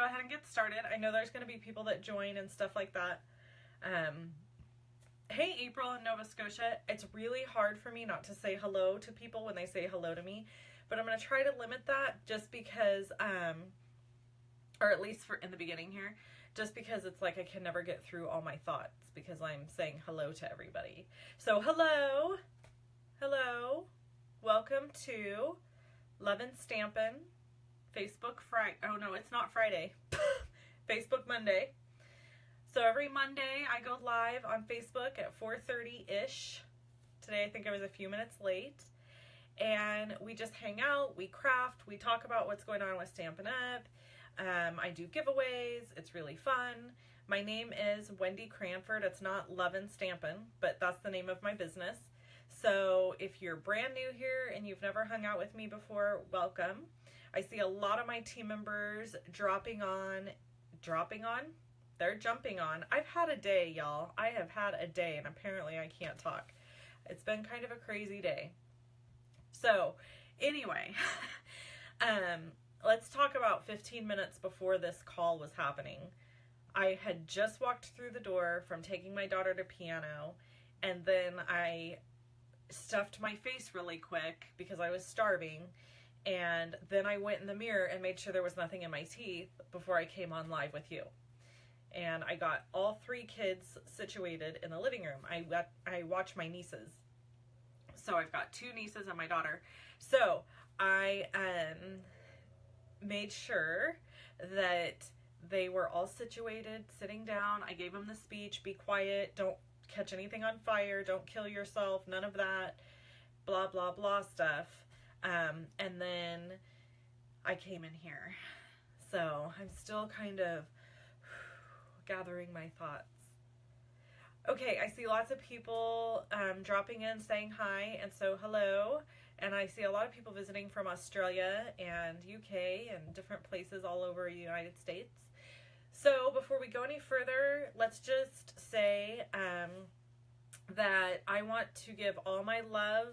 go ahead and get started. I know there's going to be people that join and stuff like that. Hey, April in Nova Scotia. It's really hard for me not to say hello to people when they say hello to me, but I'm going to try to limit that just because, or at least for in the beginning here, just because it's like I can never get through all my thoughts because I'm saying hello to everybody. So hello, welcome to Lovin' Stampin' Facebook Friday. Oh no, it's not Friday. Facebook Monday. So every Monday I go live on Facebook at 4:30-ish. Today I think I was a few minutes late. And we just hang out, we craft, we talk about what's going on with Stampin' Up. I do giveaways. It's really fun. My name is Wendy Cranford. It's not Lovin' Stampin', but that's the name of my business. So if you're brand new here and you've never hung out with me before, welcome. I see a lot of my team members dropping on. They're jumping on. I've had a day, y'all. I have had a day, and apparently I can't talk. It's been kind of a crazy day. So anyway, let's talk about 15 minutes before this call was happening. I had just walked through the door from taking my daughter to piano, and then I stuffed my face really quick because I was starving, and then I went in the mirror and made sure there was nothing in my teeth before I came on live with you. And I got all three kids situated in the living room. I watch my nieces. So I've got two nieces and my daughter. So I made sure that they were all situated, sitting down. I gave them the speech, be quiet, don't catch anything on fire, don't kill yourself, none of that, blah, blah, blah stuff. And then I came in here. So I'm still kind of gathering my thoughts. Okay, I see lots of people dropping in saying hi, and so hello. And I see a lot of people visiting from Australia and UK and different places all over the United States. So before we go any further, let's just say that I want to give all my love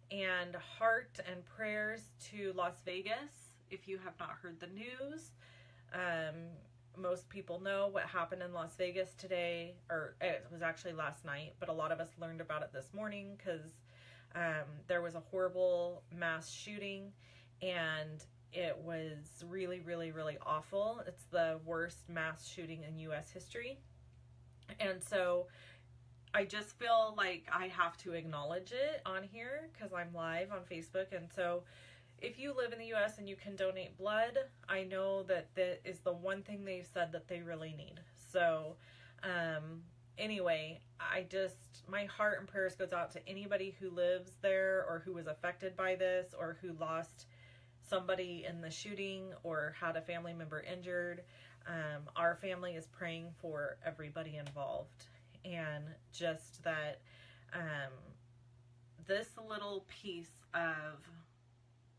and heart and prayers to Las Vegas. If you have not heard the news, most people know what happened in Las Vegas today, or it was actually last night, but a lot of us learned about it this morning because there was a horrible mass shooting, and it was really, really, really awful. It's the worst mass shooting in U.S. history. And so I just feel like I have to acknowledge it on here because I'm live on Facebook. And so if you live in the U.S. and you can donate blood, I know that that is the one thing they've said that they really need. So anyway, my heart and prayers goes out to anybody who lives there or who was affected by this or who lost somebody in the shooting or had a family member injured. Our family is praying for everybody involved. And just that this little piece of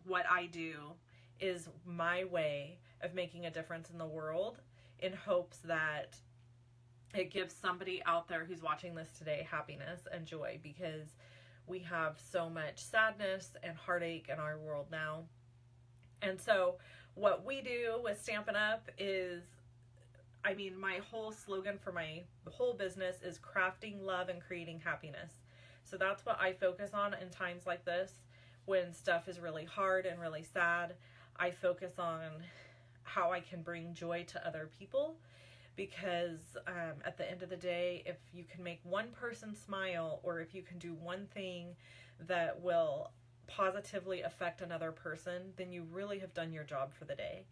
what I do is my way of making a difference in the world in hopes that it gives somebody out there who's watching this today happiness and joy, because we have so much sadness and heartache in our world now. And so what we do with Stampin' Up is, my whole slogan for my whole business is crafting love and creating happiness. So that's what I focus on in times like this. When stuff is really hard and really sad, I focus on how I can bring joy to other people, because at the end of the day, if you can make one person smile, or if you can do one thing that will positively affect another person, then you really have done your job for the day.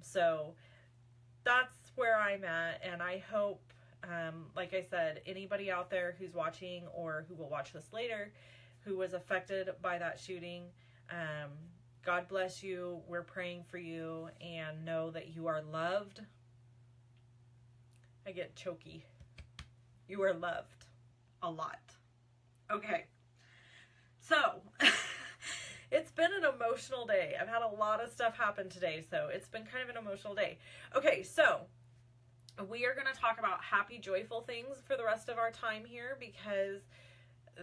So that's where I'm at, and I hope, like I said, anybody out there who's watching or who will watch this later who was affected by that shooting, God bless you. We're praying for you, and know that you are loved. I get choky. You are loved a lot. Okay. So it's been an emotional day. I've had a lot of stuff happen today, so it's been kind of an emotional day. Okay, so we are going to talk about happy, joyful things for the rest of our time here, because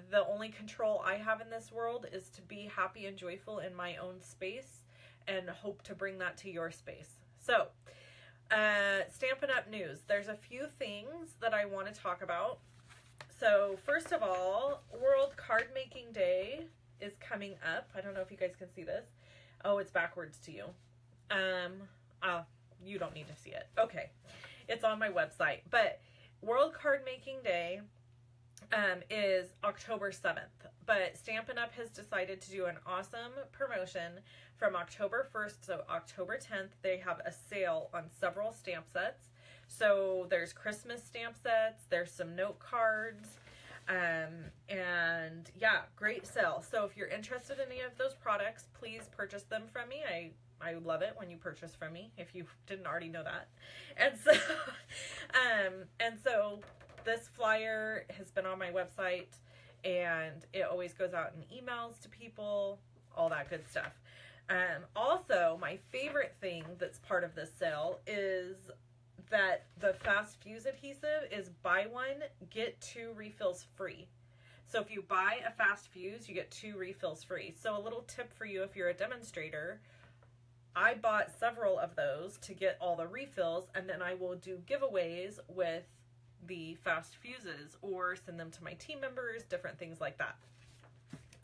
the only control I have in this world is to be happy and joyful in my own space, and hope to bring that to your space. So Stampin' Up! News. There's a few things that I want to talk about. So, first of all, World Card Making Day is coming up. I don't know if you guys can see this. Oh, it's backwards to you. You don't need to see it. Okay. It's on my website. But World Card Making Day is October 7th. But Stampin' Up! Has decided to do an awesome promotion from October 1st, so October 10th. They have a sale on several stamp sets. So there's Christmas stamp sets, there's some note cards, and yeah, great sale. So if you're interested in any of those products, please purchase them from me. I love it when you purchase from me, if you didn't already know that. And so this flyer has been on my website, and it always goes out in emails to people, all that good stuff. Also, my favorite thing that's part of this sale is that the Fast Fuse adhesive is buy one, get 2 refills free. So if you buy a Fast Fuse, you get 2 refills free. So a little tip for you if you're a demonstrator, I bought several of those to get all the refills, and then I will do giveaways with the Fast Fuses or send them to my team members, different things like that.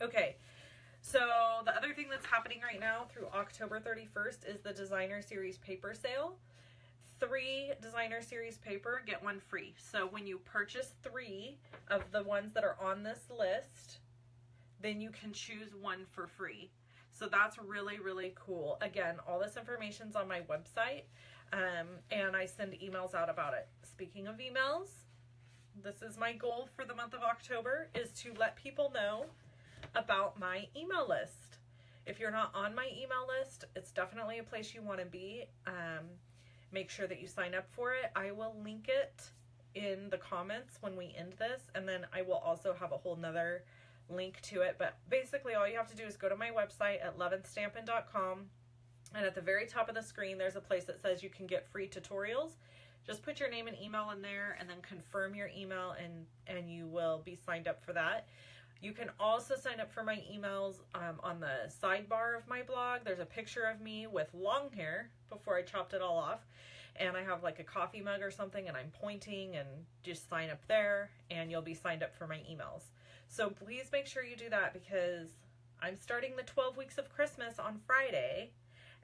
Okay, so the other thing that's happening right now through October 31st is the Designer Series paper sale. 3 Designer Series paper, get 1 free. So when you purchase 3 of the ones that are on this list, then you can choose 1 for free. So that's really, really cool. Again, all this information's on my website, and I send emails out about it. Speaking of emails, this is my goal for the month of October, is to let people know about my email list. If you're not on my email list, it's definitely a place you want to be. Make sure that you sign up for it. I will link it in the comments when we end this, and then I will also have a whole nother link to it. But basically all you have to do is go to my website at loveandstampin.com, and at the very top of the screen there's a place that says you can get free tutorials. Just put your name and email in there and then confirm your email, and you will be signed up for that. You can also sign up for my emails on the sidebar of my blog. There's a picture of me with long hair before I chopped it all off. And I have like a coffee mug or something, and I'm pointing, and just sign up there and you'll be signed up for my emails. So please make sure you do that, because I'm starting the 12 weeks of Christmas on Friday.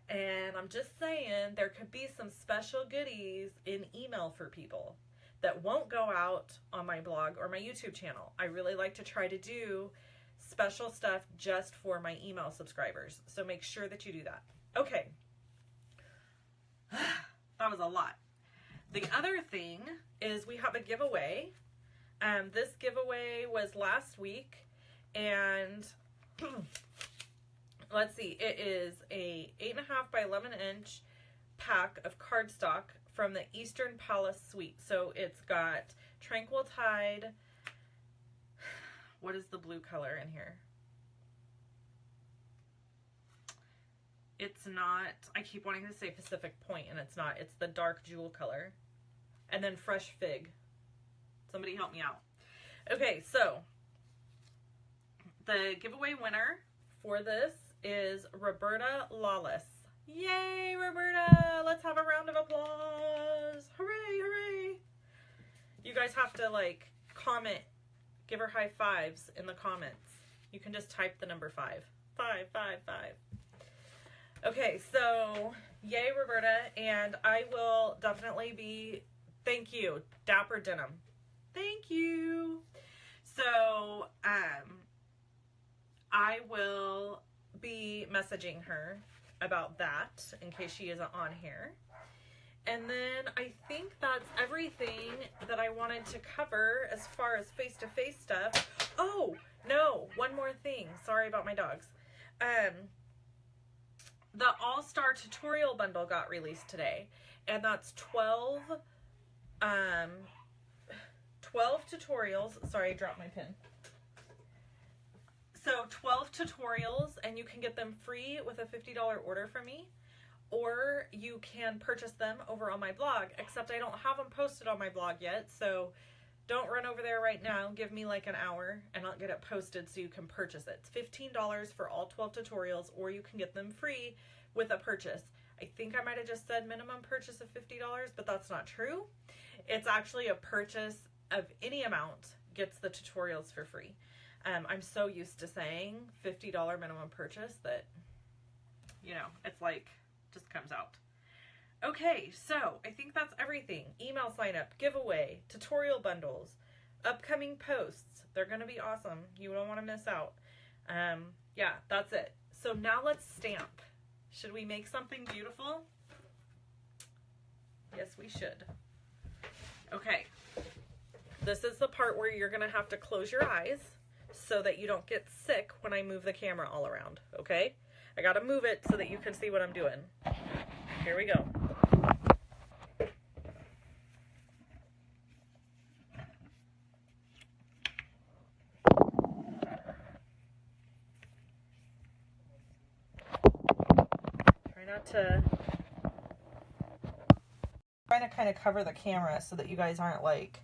And I'm just saying there could be some special goodies in email for people that won't go out on my blog or my YouTube channel. I really like to try to do special stuff just for my email subscribers. So make sure that you do that. Okay. That was a lot. The other thing is we have a giveaway. This giveaway was last week, and let's see, it is a 8.5 by 11 inch pack of cardstock from the Eastern Palace Suite. So it's got Tranquil Tide. What is the blue color in here? It's not, I keep wanting to say Pacific Point, and it's not. It's the dark jewel color. And then Fresh Fig. Somebody help me out. Okay, so the giveaway winner for this is Roberta Lawless. Yay, Roberta! Let's have a round of applause. Hooray, hooray. You guys have to like comment, give her high fives in the comments. You can just type the number 5. 5, 5, 5. Okay, so yay, Roberta, and I will definitely be, thank you, Dapper Denim. Thank you. So, I will be messaging her about that in case she isn't on here. And then I think that's everything that I wanted to cover as far as face-to-face stuff. Oh, no, one more thing. Sorry about my dogs. The All-Star Tutorial Bundle got released today, and that's 12 tutorials. Sorry, I dropped my pen. So 12 tutorials, and you can get them free with a $50 order from me, or you can purchase them over on my blog, except I don't have them posted on my blog yet, so don't run over there right now. Give me like an hour and I'll get it posted so you can purchase it. It's $15 for all 12 tutorials, or you can get them free with a purchase. I think I might have just said minimum purchase of $50, but that's not true. It's actually a purchase of any amount gets the tutorials for free. I'm so used to saying $50 minimum purchase that, you know, it's like, just comes out. Okay, so I think that's everything. Email sign up, giveaway, tutorial bundles, upcoming posts. They're going to be awesome. You don't want to miss out. Yeah, that's it. So now let's stamp. Should we make something beautiful? Yes, we should. Okay. This is the part where you're going to have to close your eyes so that you don't get sick when I move the camera all around, okay? I got to move it so that you can see what I'm doing. Here we go. Trying to kind of cover the camera so that you guys aren't like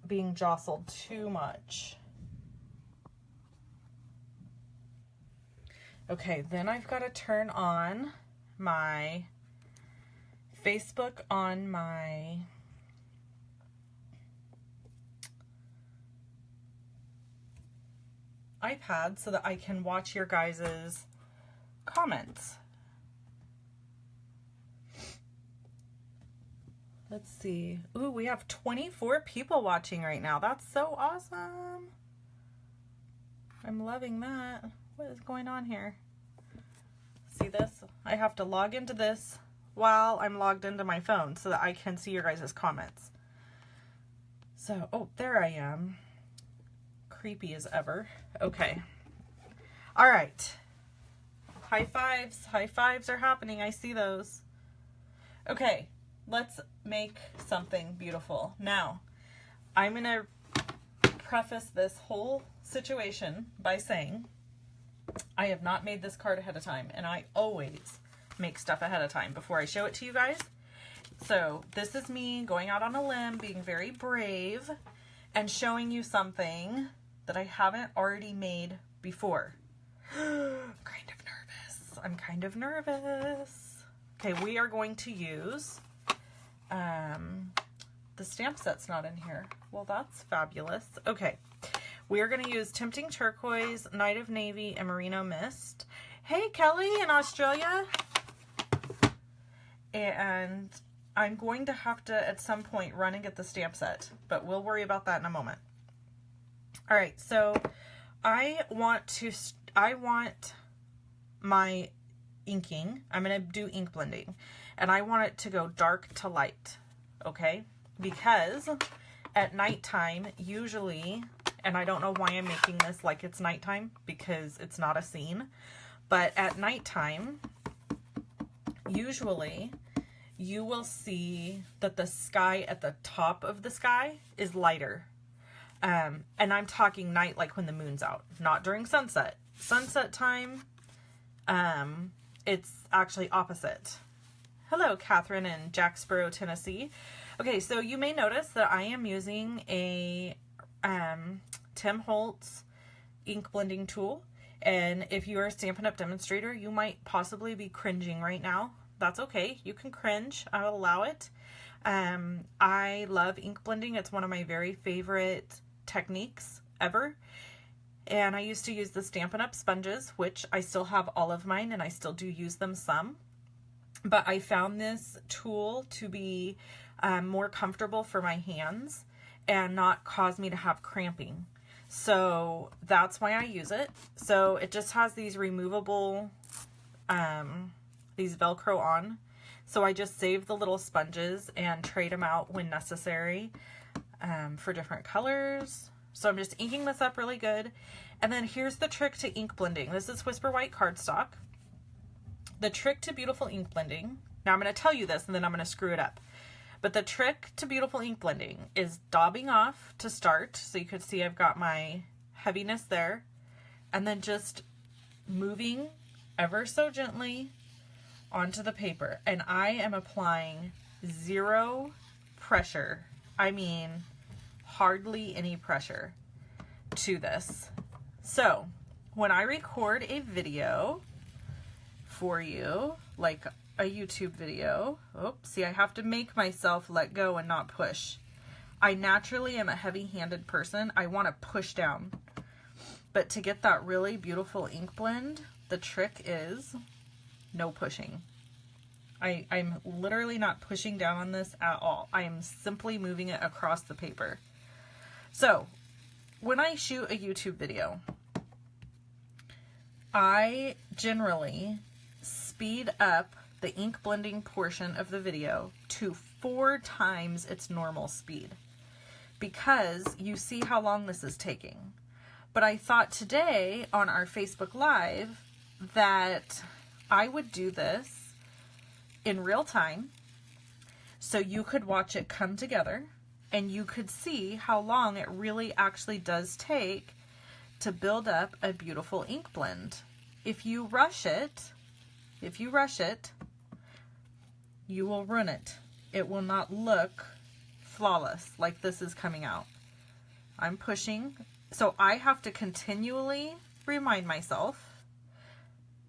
being jostled too much. Okay, then I've got to turn on my Facebook on my iPad so that I can watch your guys's comments. Let's see. Ooh, we have 24 people watching right now. That's so awesome. I'm loving that. What is going on here? See this? I have to log into this while I'm logged into my phone so that I can see your guys' comments. So, oh, there I am. Creepy as ever. Okay. All right. High fives. High fives are happening. I see those. Okay. Let's make something beautiful. Now, I'm going to preface this whole situation by saying I have not made this card ahead of time, and I always make stuff ahead of time before I show it to you guys. So this is me going out on a limb, being very brave, and showing you something that I haven't already made before. I'm kind of nervous. Okay, we are going to use... the stamp set's not in here. Well, that's fabulous. Okay, we are going to use Tempting Turquoise, Night of Navy, and Merino Mist. Hey, Kelly in Australia. And I'm going to have to, at some point, run and get the stamp set, but we'll worry about that in a moment. All right, so I want my inking. I'm going to do ink blending, and I want it to go dark to light, okay? Because at nighttime, usually, and I don't know why I'm making this like it's nighttime, because it's not a scene, but at nighttime, usually, you will see that the sky at the top of the sky is lighter. And I'm talking night, like when the moon's out, not during sunset. Sunset time, it's actually opposite. Hello, Catherine in Jacksboro, Tennessee. Okay, so you may notice that I am using a Tim Holtz ink blending tool. And if you are a Stampin' Up! Demonstrator, you might possibly be cringing right now. That's okay. You can cringe. I will allow it. I love ink blending. It's one of my very favorite techniques ever. And I used to use the Stampin' Up! Sponges, which I still have all of mine, and I still do use them some. But I found this tool to be more comfortable for my hands and not cause me to have cramping. So that's why I use it. So it just has these removable, these Velcro on. So I just save the little sponges and trade them out when necessary for different colors. So I'm just inking this up really good. And then here's the trick to ink blending. This is Whisper White cardstock. The trick to beautiful ink blending, now I'm going to tell you this and then I'm going to screw it up. But the trick to beautiful ink blending is daubing off to start. So you can see I've got my heaviness there. And then just moving ever so gently onto the paper. And I am applying zero pressure. I mean, hardly any pressure to this. So when I record a video for you, like a YouTube video. Oops, see, I have to make myself let go and not push. I naturally am a heavy-handed person. I want to push down. But to get that really beautiful ink blend, the trick is no pushing. I'm literally not pushing down on this at all. I am simply moving it across the paper. So, when I shoot a YouTube video, I generally speed up the ink blending portion of the video to 4 times its normal speed, because you see how long this is taking. But I thought today on our Facebook Live that I would do this in real time so you could watch it come together and you could see how long it really actually does take to build up a beautiful ink blend. If you rush it, you will ruin it. It will not look flawless like this is coming out. I'm pushing, so I have to continually remind myself,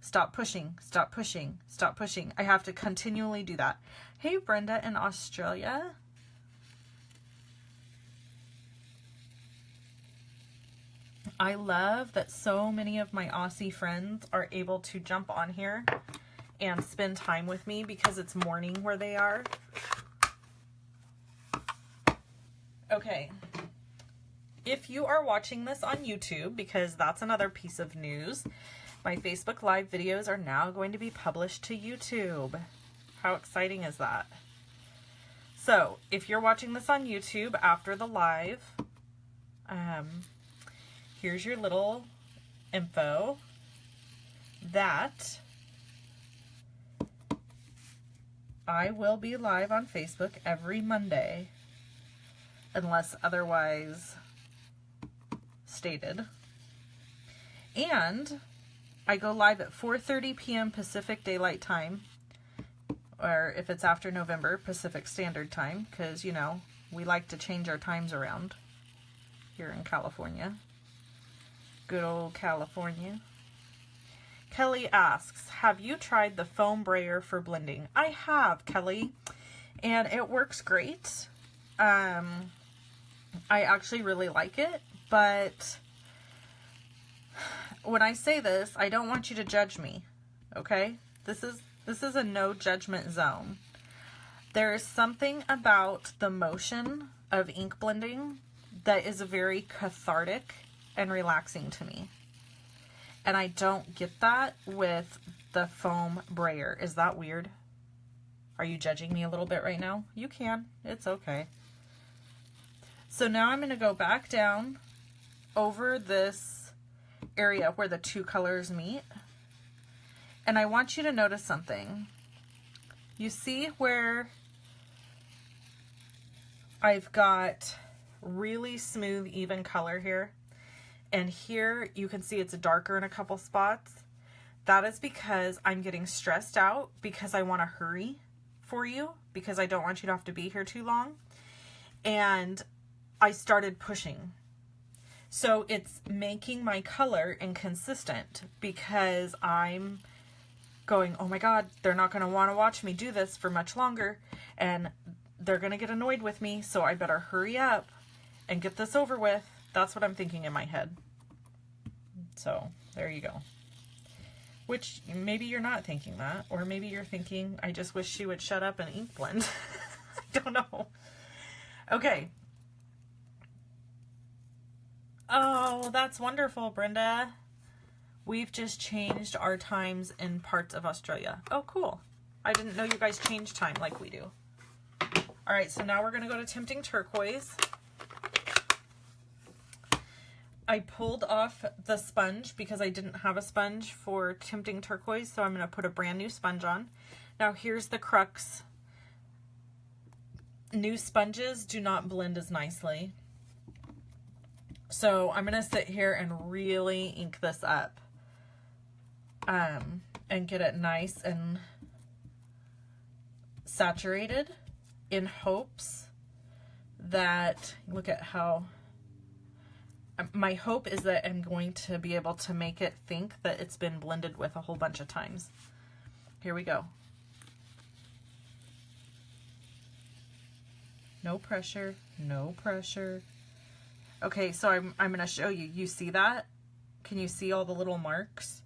stop pushing, stop pushing, stop pushing. I have to continually do that. Hey, Brenda in Australia. I love that so many of my Aussie friends are able to jump on here and spend time with me because it's morning where they are. Okay. If you are watching this on YouTube, because that's another piece of news, my Facebook Live videos are now going to be published to YouTube. How exciting is that? So, if you're watching this on YouTube after the live, here's your little info that I will be live on Facebook every Monday, unless otherwise stated. And I go live at 4:30 p.m. Pacific Daylight Time, or if it's after November, Pacific Standard Time, because, you know, we like to change our times around here in California. Good old California. Kelly asks, have you tried the foam brayer for blending? I have, Kelly, and it works great. I actually really like it, but when I say this, I don't want you to judge me, okay? This is a no judgment zone. There is something about the motion of ink blending that is very cathartic and relaxing to me. And I don't get that with the foam brayer. Is that weird? Are you judging me a little bit right now? You can. It's okay. So now I'm going to go back down over this area where the two colors meet. And I want you to notice something. You see where I've got really smooth, even color here? And here you can see it's darker in a couple spots. That is because I'm getting stressed out because I want to hurry for you, because I don't want you to have to be here too long. And I started pushing. So it's making my color inconsistent because I'm going, oh my God, they're not going to want to watch me do this for much longer, and they're going to get annoyed with me, so I better hurry up and get this over with. That's what I'm thinking in my head. So there you go. Which maybe you're not thinking that, or maybe you're thinking, I just wish she would shut up and ink blend. I don't know. Okay. Oh, that's wonderful, Brenda. We've just changed our times in parts of Australia. Oh, cool. I didn't know you guys change time like we do. All right, so now we're going to go to Tempting Turquoise. I pulled off the sponge because I didn't have a sponge for Tempting Turquoise, so I'm going to put a brand new sponge on. Now here's the crux. New sponges do not blend as nicely. So I'm going to sit here and really ink this up. And get it nice and saturated, in hopes that, look at how, my hope is that I'm going to be able to make it think that it's been blended with a whole bunch of times. Here we go. No pressure, no pressure. Okay, so I'm going to show you. You see that? Can you see all the little marks?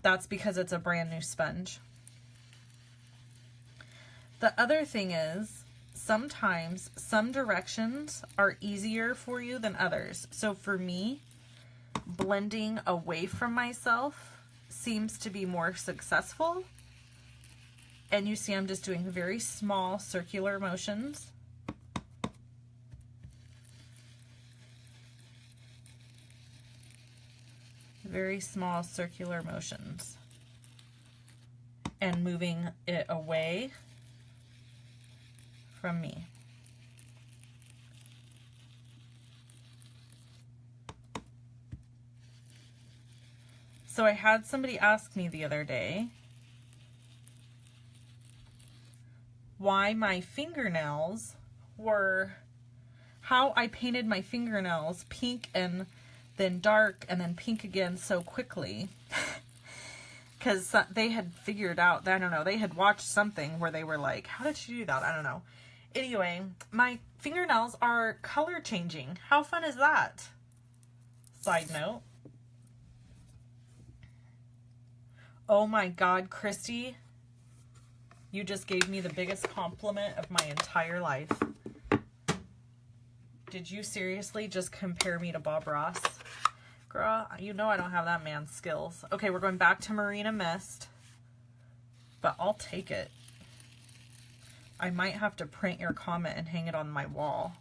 That's because it's a brand new sponge. The other thing is, sometimes some directions are easier for you than others. So for me, blending away from myself seems to be more successful. And you see I'm just doing very small circular motions. Very small circular motions. And moving it away from me. So I had somebody ask me the other day why my fingernails were, how I painted my fingernails pink and then dark and then pink again so quickly. Because they had figured out, I don't know, they had watched something where they were like, how did she do that? I don't know. Anyway, my fingernails are color changing. How fun is that? Side note. Oh my God, Christy, you just gave me the biggest compliment of my entire life. Did you seriously just compare me to Bob Ross? Girl, you know I don't have that man's skills. Okay, we're going back to Marina Mist, but I'll take it. I might have to print your comment and hang it on my wall.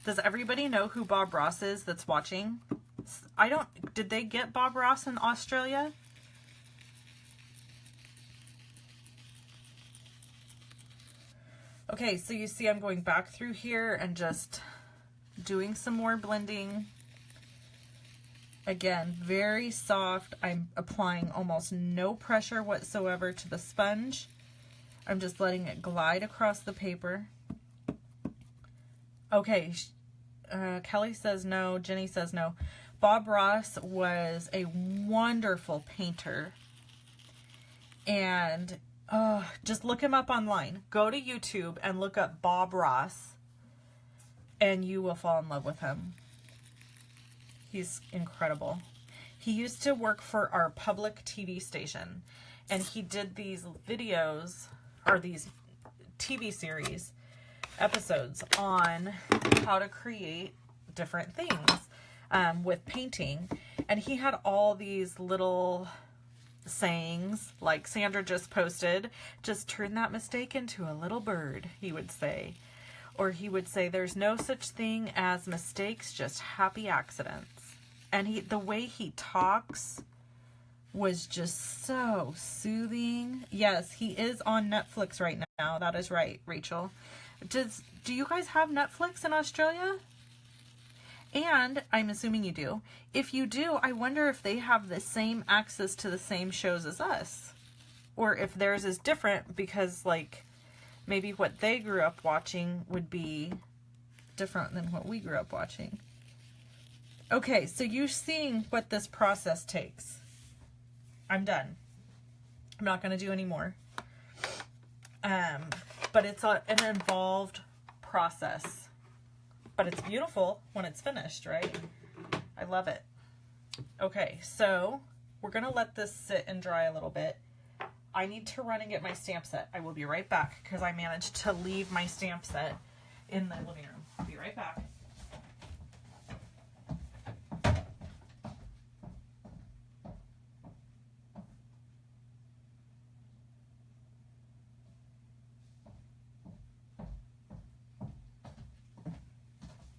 Does everybody know who Bob Ross is that's watching? Did they get Bob Ross in Australia? Okay, so you see I'm going back through here and just doing some more blending. Again, very soft. I'm applying almost no pressure whatsoever to the sponge. I'm just letting it glide across the paper. Okay, Kelly says no. Jenny says no. Bob Ross was a wonderful painter. And just look him up online. Go to YouTube and look up Bob Ross. And you will fall in love with him. He's incredible. He used to work for our public TV station. And he did these videos, or these TV series episodes on how to create different things with painting. And he had all these little sayings, like Sandra just posted, just turn that mistake into a little bird, he would say. Or he would say, there's no such thing as mistakes, just happy accidents. And the way he talks was just so soothing. Yes, he is on Netflix right now. That is right, Rachel. Do you guys have Netflix in Australia? And I'm assuming you do. If you do, I wonder if they have the same access to the same shows as us. Or if theirs is different because, like, maybe what they grew up watching would be different than what we grew up watching. Okay, so you're seeing what this process takes. I'm done. I'm not going to do any more. But it's an involved process. But it's beautiful when it's finished, right? I love it. Okay, so we're going to let this sit and dry a little bit. I need to run and get my stamp set. I will be right back because I managed to leave my stamp set in the living room. I'll be right back.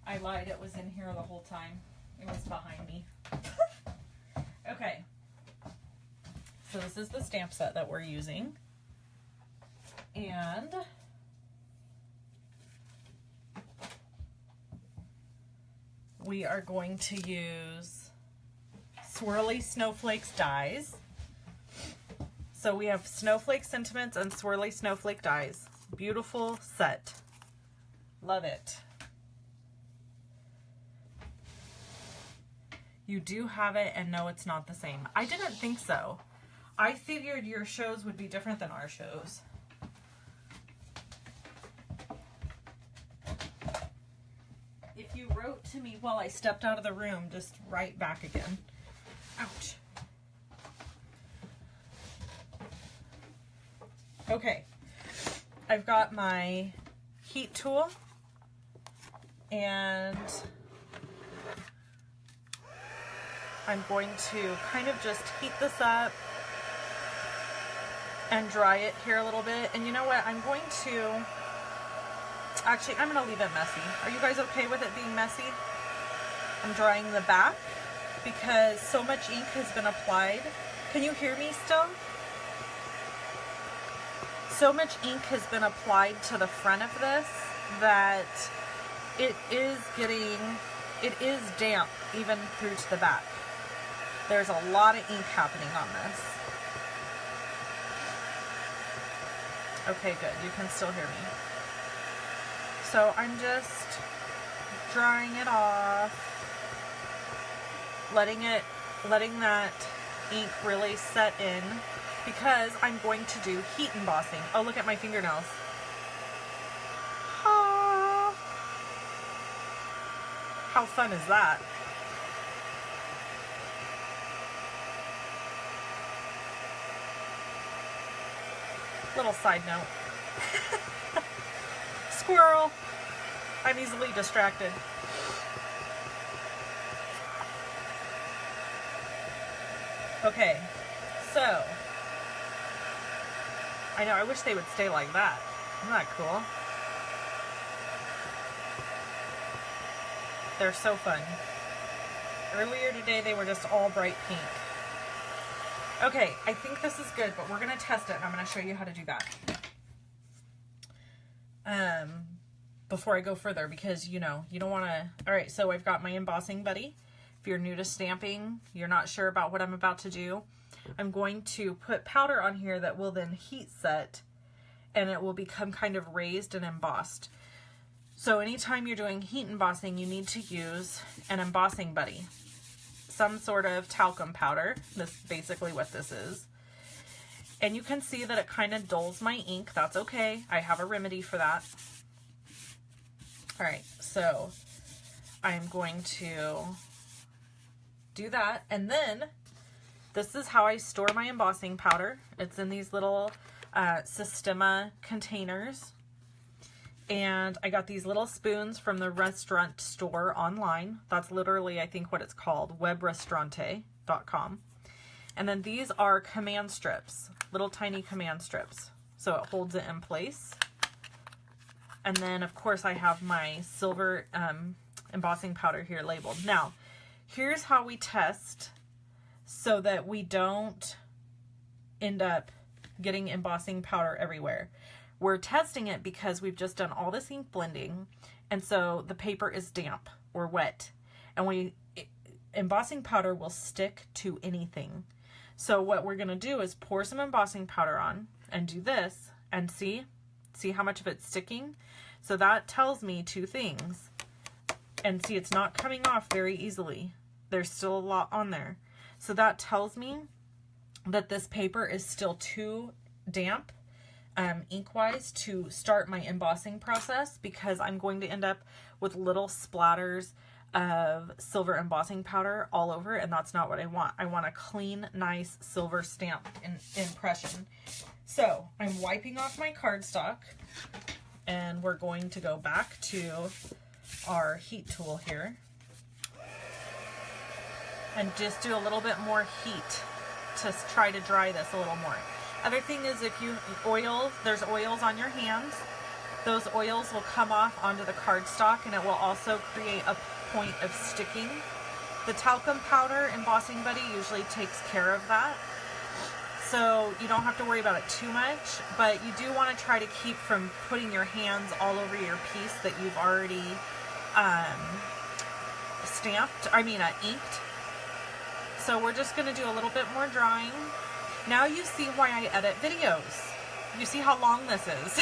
I lied, it was in here the whole time. It was behind me. Okay. So this is the stamp set that we're using. And we are going to use Swirly Snowflakes dies. So we have Snowflake Sentiments and Swirly Snowflake dies. Beautiful set. Love it. You do have it, and no, it's not the same. I didn't think so. I figured your shows would be different than our shows. If you wrote to me while I stepped out of the room, just write back again. Ouch. Okay. I've got my heat tool and I'm going to kind of just heat this up and dry it here a little bit. And you know what? I'm going to leave it messy. Are you guys okay with it being messy? I'm drying the back because so much ink has been applied. Can you hear me still? So much ink has been applied to the front of this that it is damp even through to the back. There's a lot of ink happening on this. Okay, good. You can still hear me. So I'm just drying it off, letting that ink really set in, because I'm going to do heat embossing. Oh, look at my fingernails. Ah, how fun is that? Little side note. Squirrel. I'm easily distracted. Okay, so I know, I wish they would stay like that. Isn't that cool? They're so fun. Earlier today they were just all bright pink. Okay, I think this is good, but we're gonna test it and I'm gonna show you how to do that. Before I go further, because you know, you don't wanna. Alright, so I've got my embossing buddy. If you're new to stamping, you're not sure about what I'm about to do, I'm going to put powder on here that will then heat set and it will become kind of raised and embossed. So anytime you're doing heat embossing, you need to use an embossing buddy. Some sort of talcum powder. That's basically what this is. And you can see that it kind of dulls my ink. That's okay. I have a remedy for that. All right, so I'm going to do that. And then this is how I store my embossing powder. It's in these little Sistema containers. And I got these little spoons from the restaurant store online. That's literally, I think, what it's called, webrestaurante.com. And then these are command strips, little tiny command strips. So it holds it in place. And then, of course, I have my silver embossing powder here labeled. Now, here's how we test so that we don't end up getting embossing powder everywhere. We're testing it because we've just done all this ink blending, and so the paper is damp or wet, and embossing powder will stick to anything. So what we're going to do is pour some embossing powder on and do this, and see how much of it's sticking. So that tells me two things. And see, it's not coming off very easily. There's still a lot on there. So that tells me that this paper is still too damp ink-wise to start my embossing process, because I'm going to end up with little splatters of silver embossing powder all over, and that's not what I want. I want a clean, nice silver stamp impression. So I'm wiping off my cardstock, and we're going to go back to our heat tool here and just do a little bit more heat to try to dry this a little more. Other thing is, if you there's oils on your hands, those oils will come off onto the cardstock, and it will also create a point of sticking. The talcum powder embossing buddy usually takes care of that, so you don't have to worry about it too much, but you do want to try to keep from putting your hands all over your piece that you've already inked. So we're just going to do a little bit more drawing. Now you see why I edit videos. You see how long this is.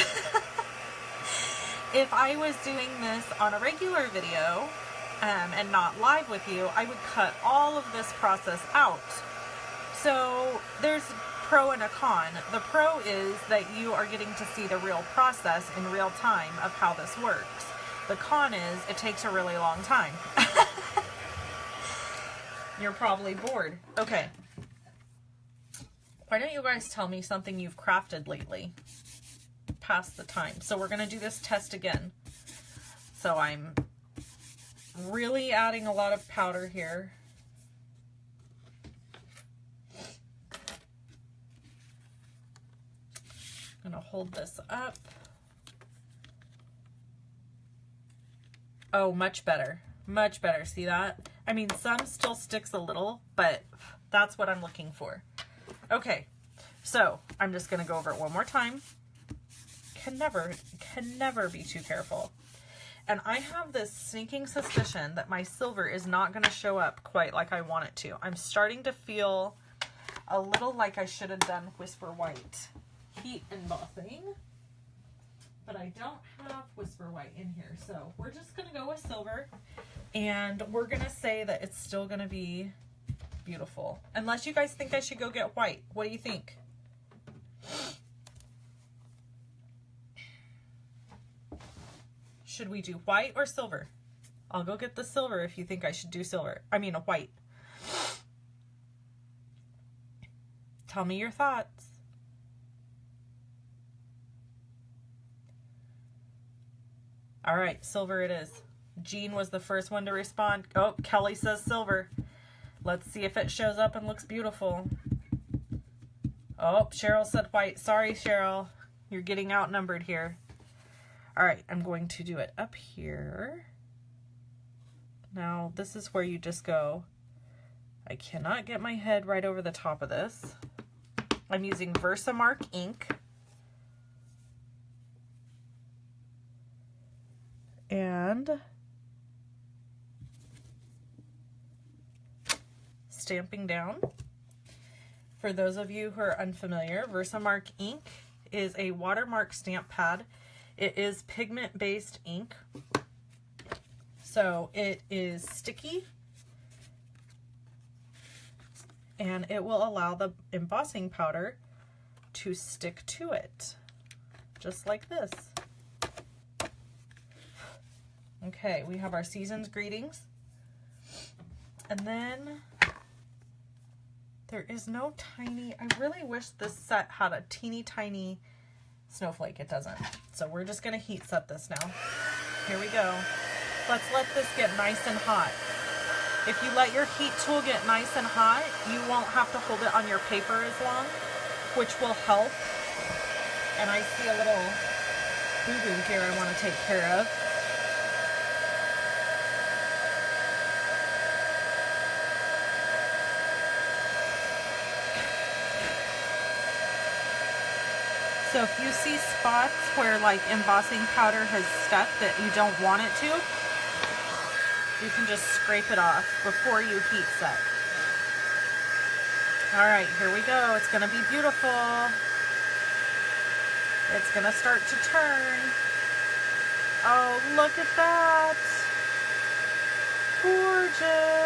If I was doing this on a regular video and not live with you, I would cut all of this process out. So there's pro and a con. The pro is that you are getting to see the real process in real time of how this works. The con is it takes a really long time. You're probably bored. Okay. Why don't you guys tell me something you've crafted lately? Past the time. So we're going to do this test again. So I'm really adding a lot of powder here. I'm going to hold this up. Oh, much better. Much better. See that? I mean, some still sticks a little, but that's what I'm looking for. Okay, so I'm just going to go over it one more time. Can never be too careful. And I have this sneaking suspicion that my silver is not going to show up quite like I want it to. I'm starting to feel a little like I should have done Whisper White heat embossing. But I don't have Whisper White in here. So we're just going to go with silver. And we're going to say that it's still going to be beautiful. Unless you guys think I should go get white. What do you think? Should we do white or silver? I'll go get the silver if you think I should do silver. I mean a white. Tell me your thoughts. All right, silver it is. Jean was the first one to respond. Oh, Kelly says silver. Let's see if it shows up and looks beautiful. Oh, Cheryl said white. Sorry, Cheryl. You're getting outnumbered here. All right, I'm going to do it up here. Now, this is where you just go, I cannot get my head right over the top of this. I'm using Versamark ink. And stamping down. For those of you who are unfamiliar, Versamark ink is a watermark stamp pad. It is pigment-based ink, so it is sticky, and it will allow the embossing powder to stick to it, just like this. Okay, we have our season's greetings, and then there is no tiny, I really wish this set had a teeny tiny snowflake. It doesn't. So we're just going to heat set this now. Here we go. Let's let this get nice and hot. If you let your heat tool get nice and hot, you won't have to hold it on your paper as long, which will help. And I see a little boo-boo here I want to take care of. So if you see spots where like embossing powder has stuck that you don't want it to, you can just scrape it off before you heat set. All right, here we go. It's gonna be beautiful. It's gonna start to turn. Oh, look at that. Gorgeous.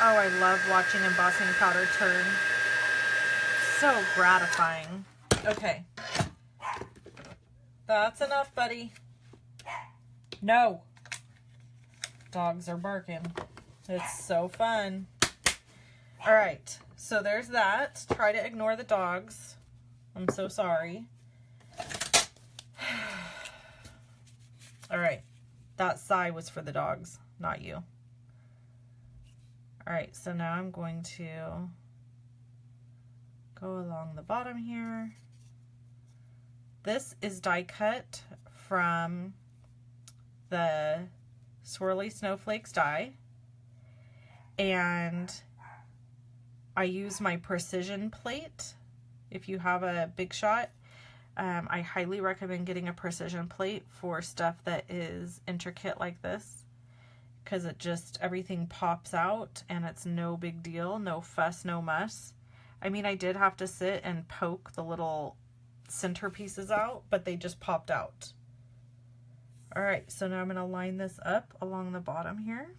Oh, I love watching embossing powder turn. So gratifying. Okay. That's enough, buddy. No. Dogs are barking. It's so fun. All right. So there's that. Try to ignore the dogs. I'm so sorry. All right. That sigh was for the dogs, not you. All right, so now I'm going to go along the bottom here. This is die cut from the Swirly Snowflakes die. And I use my precision plate. If you have a Big Shot, I highly recommend getting a precision plate for stuff that is intricate like this. Because it just, everything pops out and it's no big deal, no fuss, no muss. I mean, I did have to sit and poke the little center pieces out, but they just popped out. All right, so now I'm going to line this up along the bottom here.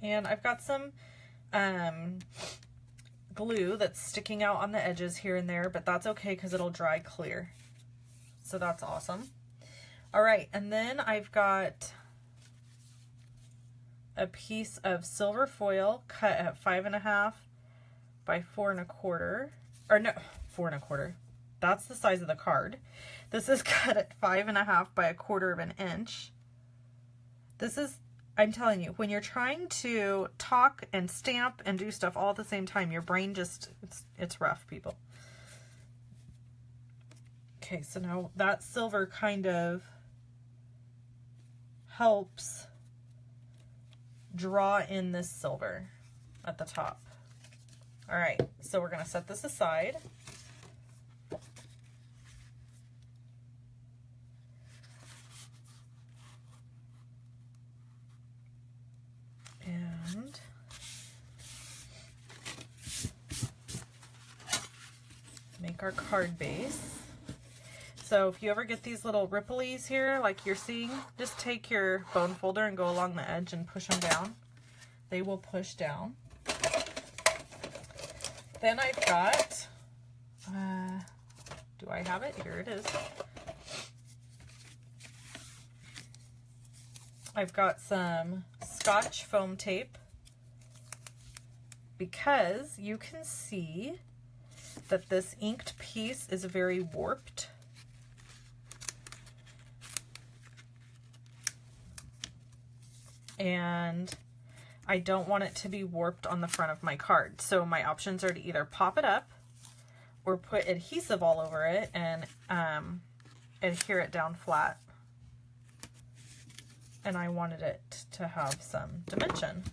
And I've got some glue that's sticking out on the edges here and there, but that's okay because it'll dry clear. So that's awesome. All right, and then I've got a piece of silver foil cut at 5.5 by 4 1/4, or no, 4 1/4. That's the size of the card. This is cut at 5.5 by 1/4 inch. This is, I'm telling you, when you're trying to talk and stamp and do stuff all at the same time, your brain just, it's rough, people. Okay, so now that silver kind of helps draw in this silver at the top. All right, so we're going to set this aside. And make our card base. So if you ever get these little ripples here, like you're seeing, just take your bone folder and go along the edge and push them down. They will push down. Then I've got, do I have it? Here it is. I've got some Scotch foam tape because you can see that this inked piece is very warped. And I don't want it to be warped on the front of my card. So my options are to either pop it up or put adhesive all over it and adhere it down flat. And I wanted it to have some dimension.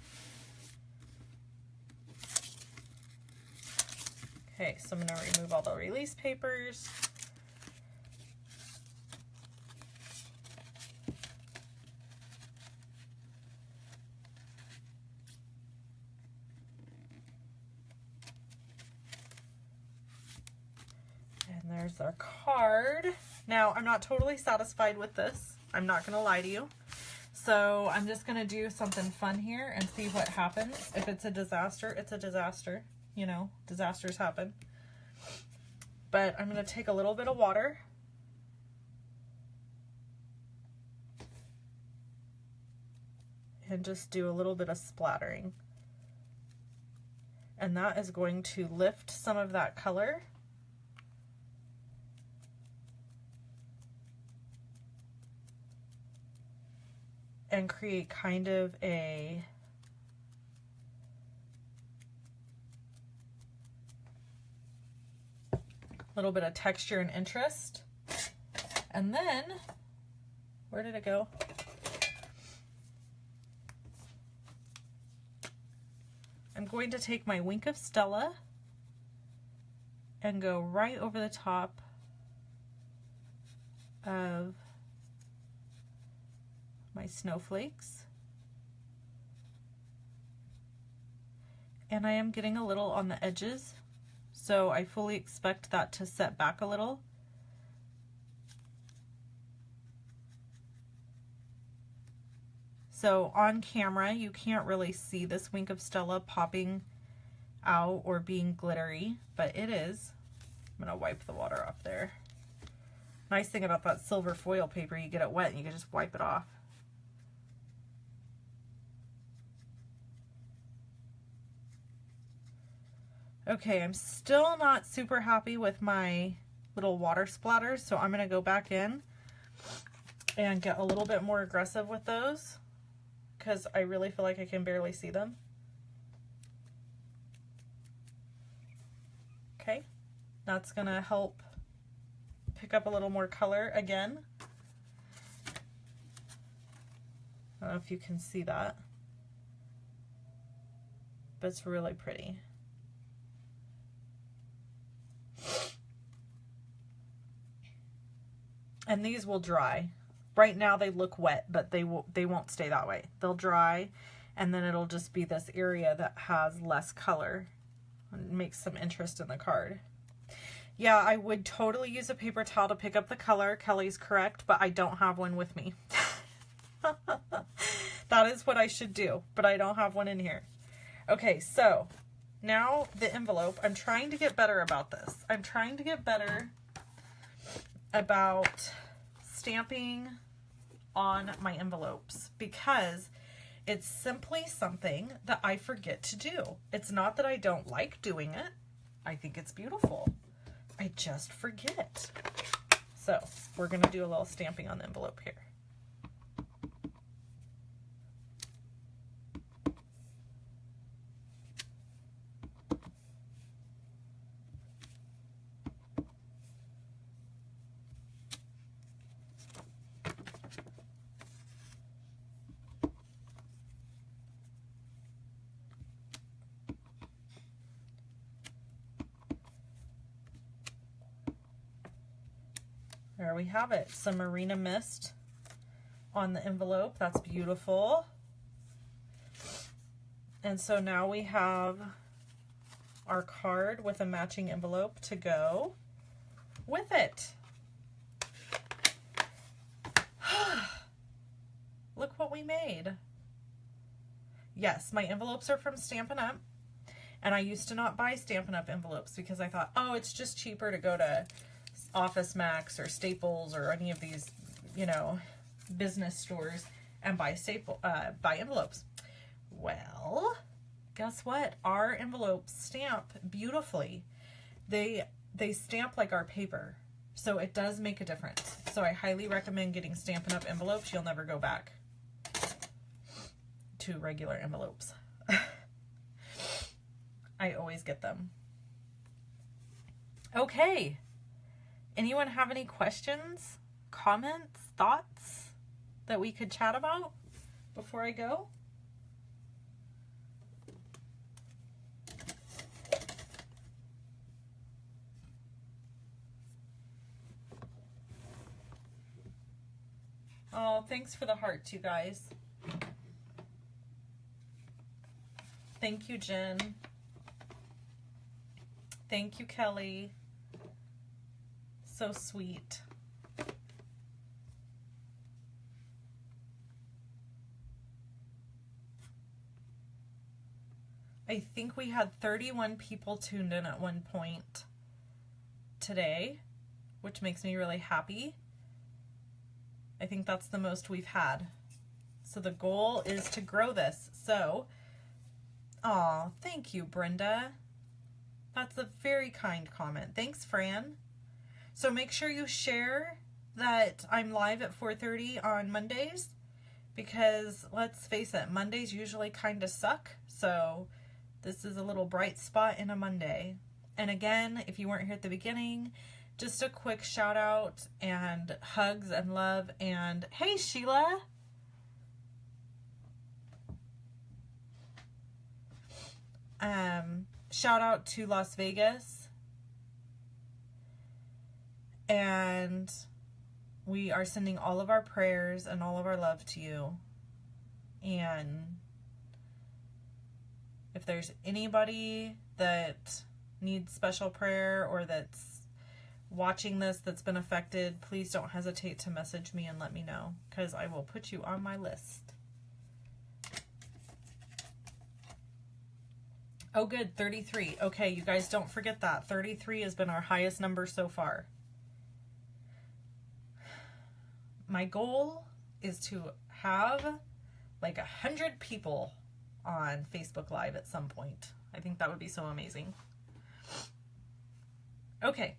Okay, so I'm going to remove all the release papers. And there's our card. Now, I'm not totally satisfied with this. I'm not going to lie to you. So I'm just going to do something fun here and see what happens. If it's a disaster, it's a disaster. You know, disasters happen. But I'm going to take a little bit of water. And just do a little bit of splattering. And that is going to lift some of that color. And create kind of a little bit of texture and interest. And then, where did it go? I'm going to take my Wink of Stella and go right over the top of my snowflakes. And I am getting a little on the edges, so I fully expect that to set back a little. So on camera, you can't really see this Wink of Stella popping out or being glittery, but it is. I'm gonna wipe the water off there. Nice thing about that silver foil paper, you get it wet and you can just wipe it off. Okay, I'm still not super happy with my little water splatters, so I'm going to go back in and get a little bit more aggressive with those because I really feel like I can barely see them. Okay, that's going to help pick up a little more color again. I don't know if you can see that, but it's really pretty. And these will dry. Right now they look wet, but they won't stay that way. They'll dry, and then it'll just be this area that has less color. Make some interest in the card. Yeah, I would totally use a paper towel to pick up the color. Kelly's correct, but I don't have one with me. That is what I should do, but I don't have one in here. Okay, so now the envelope. I'm trying to get better about this. I'm trying to get better about stamping on my envelopes because it's simply something that I forget to do. It's not that I don't like doing it. I think it's beautiful. I just forget. So we're going to do a little stamping on the envelope here. There we have it. Some Marina Mist on the envelope. That's beautiful. And so now we have our card with a matching envelope to go with it. Look what we made. Yes, my envelopes are from Stampin' Up. And I used to not buy Stampin' Up envelopes because I thought, oh, it's just cheaper to go to Office Max or Staples or any of these, you know, business stores and buy envelopes. Well, guess what? Our envelopes stamp beautifully. They stamp like our paper, so it does make a difference. So I highly recommend getting Stampin' Up envelopes. You'll never go back to regular envelopes. I always get them. Okay. Anyone have any questions, comments, thoughts that we could chat about before I go? Oh, thanks for the hearts, you guys. Thank you, Jen. Thank you, Kelly. So sweet. I think we had 31 people tuned in at one point today, which makes me really happy. I think that's the most we've had. So the goal is to grow this. So, aw, thank you, Brenda. That's a very kind comment. Thanks, Fran. So make sure you share that I'm live at 4:30 on Mondays because let's face it, Mondays usually kind of suck. So this is a little bright spot in a Monday. And again, if you weren't here at the beginning, just a quick shout out and hugs and love. And hey, Sheila. Shout out to Las Vegas. And we are sending all of our prayers and all of our love to you. And if there's anybody that needs special prayer or that's watching this that's been affected, please don't hesitate to message me and let me know, because I will put you on my list. Oh, good, 33. Okay, you guys don't forget that. 33 has been our highest number so far. My goal is to have like 100 people on Facebook Live at some point. I think that would be so amazing. Okay,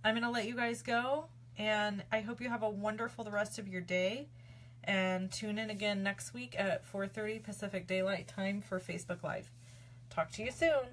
I'm going to let you guys go, and I hope you have a wonderful the rest of your day, and tune in again next week at 4:30 Pacific Daylight Time for Facebook Live. Talk to you soon.